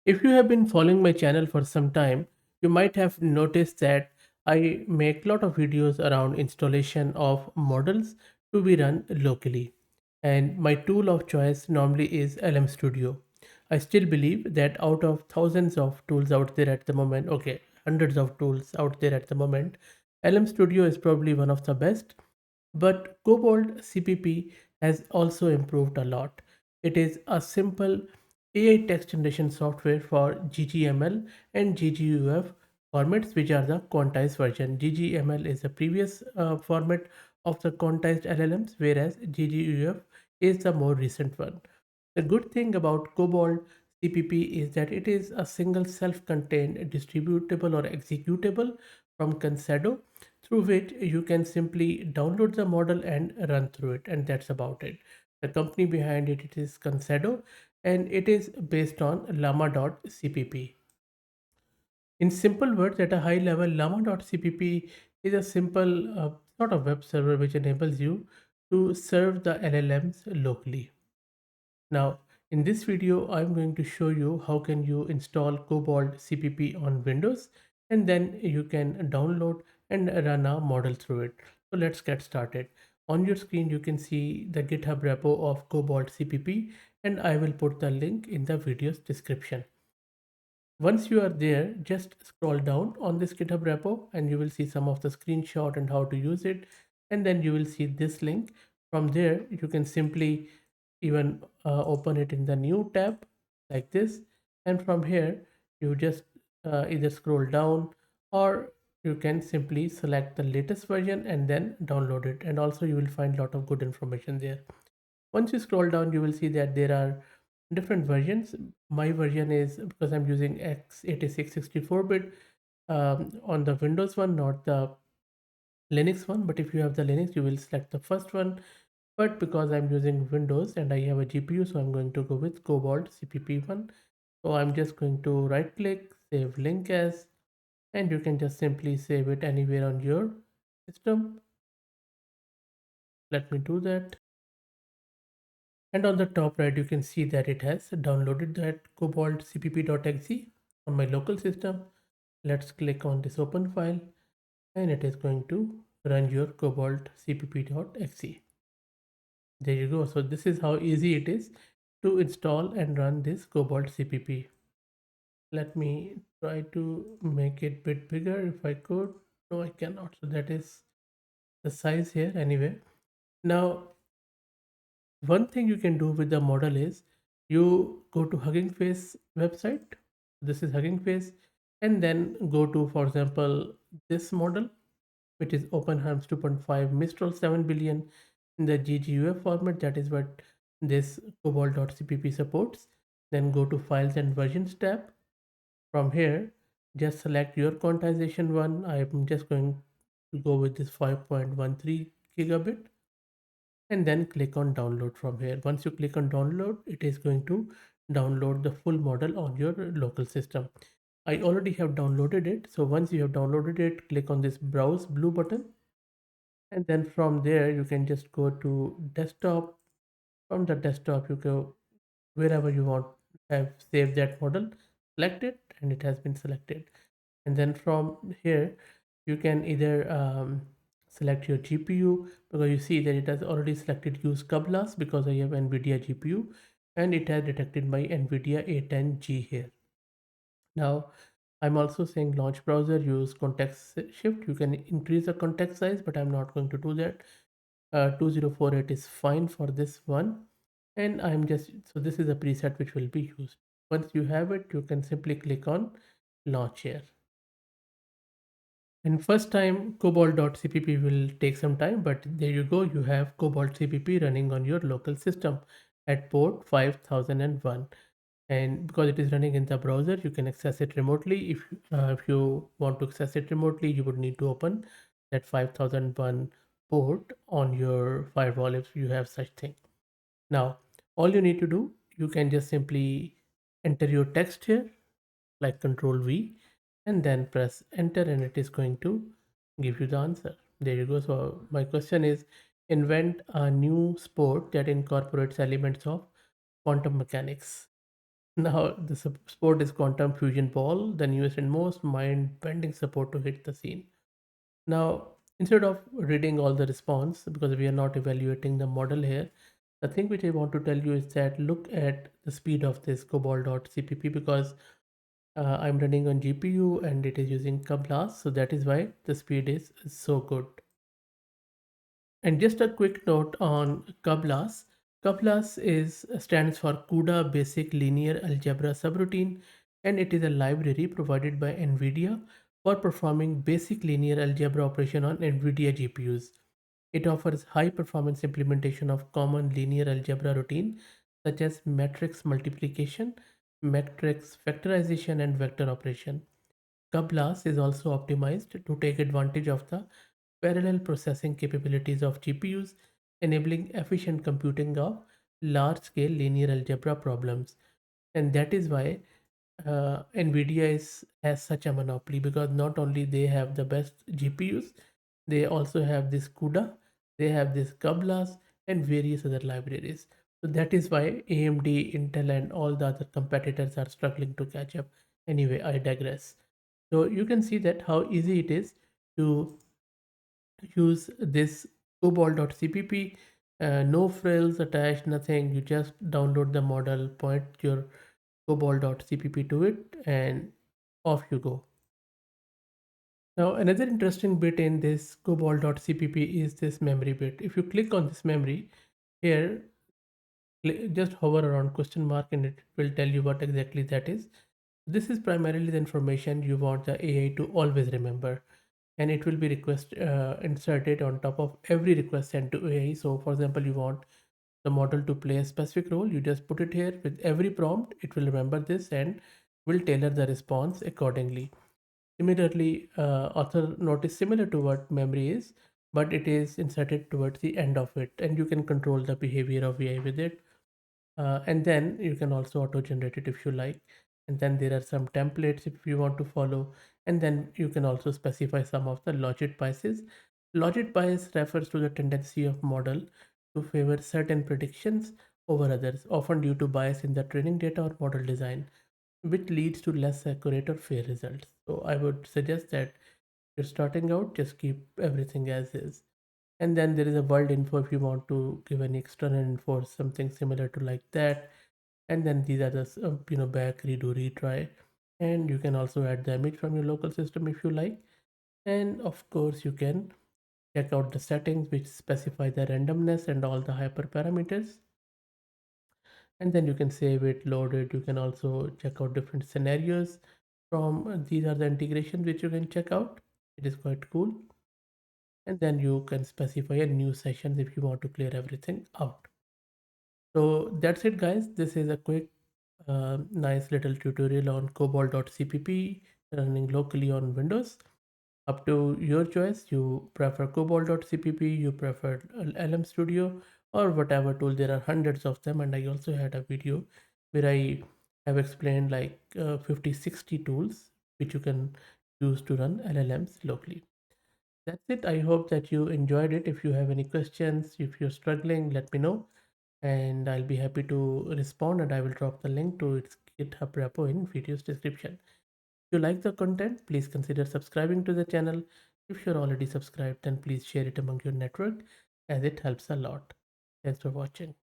If you have been following my channel for some time, you might have noticed that I make a lot of videos around installation of models to be run locally. And my tool of choice normally is LM Studio. I still believe that out of thousands of tools out there at the moment, okay, hundreds of tools out there at the moment, LM Studio is probably one of the best, but Cobalt CPP has also improved a lot. It is a simple AI text generation software for GGML and GGUF formats, which are the quantized version. GGML is the previous format of the quantized LLMs, whereas GGUF is the more recent one. The good thing about Cobalt CPP is that it is a single self-contained distributable or executable from Concedo, through which you can simply download the model and run through it, and that's about it. The company behind it is Concedo, and it is based on llama.cpp. In simple words, at a high level, llama.cpp is a simple sort of web server which enables you to serve the LLMs locally. Now, in this video, I'm going to show you how can you install Cobalt CPP on Windows, and then you can download and run a model through it. So let's get started. On your screen, you can see the GitHub repo of Cobalt CPP, and I will put the link in the video's description. Once you are there, just scroll down on this GitHub repo and you will see some of the screenshot and how to use it. And then you will see this link. From there, you can simply even open it in the new tab like this. And from here, you just either scroll down, or you can simply select the latest version and then download it. And also you will find a lot of good information there. Once you scroll down, you will see that there are different versions. My version is, because I'm using x86 64-bit on the Windows one, not the Linux one. But if you have the Linux, you will select the first one. But because I'm using Windows and I have a GPU, so I'm going to go with Cobalt CPP one. So I'm just going to right click, save link as, and you can just simply save it anywhere on your system. Let me do that. And on the top right, you can see that it has downloaded that koboldcpp.exe on my local system. Let's click on this open file, and it is going to run your koboldcpp.exe. There you go. So this is how easy it is to install and run this Cobalt CPP. Let me try to make it a bit bigger if I could. No, I cannot. So that is the size here anyway. Now, one thing you can do with the model is you go to Hugging Face website. This is Hugging Face, and then go to, for example, this model, which is OpenHarms 2.5 Mistral 7 billion in the GGUF format. That is what this cobalt.cpp supports. Then go to Files and Versions tab. From here, just select your quantization one. I'm just going to go with this 5.13 gigabit, and then click on download from here. Once you click on download, it is going to download the full model on your local system. I already have downloaded it. So once you have downloaded it, click on this browse blue button, and then from there you can just go to desktop. From the desktop, you go wherever you want have saved that model, select it, and it has been selected. And then from here you can either select your GPU, because you see that it has already selected use Cablas because I have NVIDIA GPU, and it has detected my NVIDIA A10G here. Now I'm also saying launch browser, use context shift. You can increase the context size, but I'm not going to do that. 2048 is fine for this one. And I'm just, so this is a preset which will be used. Once you have it, you can simply click on launch here. And first time cobalt.cpp will take some time, but there you go. You have Cobalt CPP running on your local system at port 5001. And because it is running in the browser, you can access it remotely. If you want to access it remotely, you would need to open that 5001 port on your firewall if you have such thing. Now, all you need to do, you can just simply enter your text here, like Control V, and then press enter, and it is going to give you the answer. There you go. So my question is, invent a new sport that incorporates elements of quantum mechanics. Now, the support is Quantum Fusion Ball, the newest and most mind bending support to hit the scene. Now, instead of reading all the response, because we are not evaluating the model here, the thing which I want to tell you is that look at the speed of this Cobalt.cpp, because I'm running on GPU and it is using Cobalt, so that is why the speed is so good. And just a quick note on Cobalt. Cobalt is stands for CUDA Basic Linear Algebra Subroutine, and it is a library provided by NVIDIA for performing basic linear algebra operation on NVIDIA GPUs. It offers high performance implementation of common linear algebra routine such as matrix multiplication, matrix factorization, and vector operation. Cublas is also optimized to take advantage of the parallel processing capabilities of GPUs, enabling efficient computing of large-scale linear algebra problems. And that is why NVIDIA has such a monopoly, because not only they have the best GPUs, they also have this CUDA, they have this Cublas and various other libraries. So that is why AMD, Intel, and all the other competitors are struggling to catch up. Anyway, I digress. So you can see that how easy it is to use this cobalt.cpp. No frills attached, nothing. You just download the model, point your cobalt.cpp to it, and off you go. Now, another interesting bit in this cobalt.cpp is this memory bit. If you click on this memory here, just hover around question mark and it will tell you what exactly that is. This is primarily the information you want the AI to always remember, and it will be inserted on top of every request sent to AI. So for example, you want the model to play a specific role, you just put it here. With every prompt, it will remember this and will tailor the response accordingly. Similarly, author note is similar to what memory is, but it is inserted towards the end of it, and you can control the behavior of AI with it. And then you can also auto generate it if you like. And then there are some templates if you want to follow. And then you can also specify some of the logic biases. Logic bias refers to the tendency of model to favor certain predictions over others, often due to bias in the training data or model design, which leads to less accurate or fair results. So I would suggest that you're starting out, just keep everything as is. And then there is a world info if you want to give any external info or something similar to like that. And then these are the back, redo, retry, and you can also add the image from your local system if you like. And of course you can check out the settings which specify the randomness and all the hyperparameters, and then you can save it, load it. You can also check out different scenarios from these are the integrations which you can check out. It is quite cool. And then you can specify a new session if you want to clear everything out. So that's it, guys. This is a quick nice little tutorial on cobalt.cpp running locally on Windows. Up to your choice. You prefer cobalt.cpp, you prefer LM Studio, or whatever tool. There are hundreds of them, and I also had a video where I have explained like 50 60 tools which you can use to run LLMs locally. That's it. I hope that you enjoyed it. If you have any questions, if you're struggling, let me know and I'll be happy to respond, and I will drop the link to its GitHub repo in video's description. If you like the content, please consider subscribing to the channel. If you're already subscribed, then please share it among your network as it helps a lot. Thanks for watching.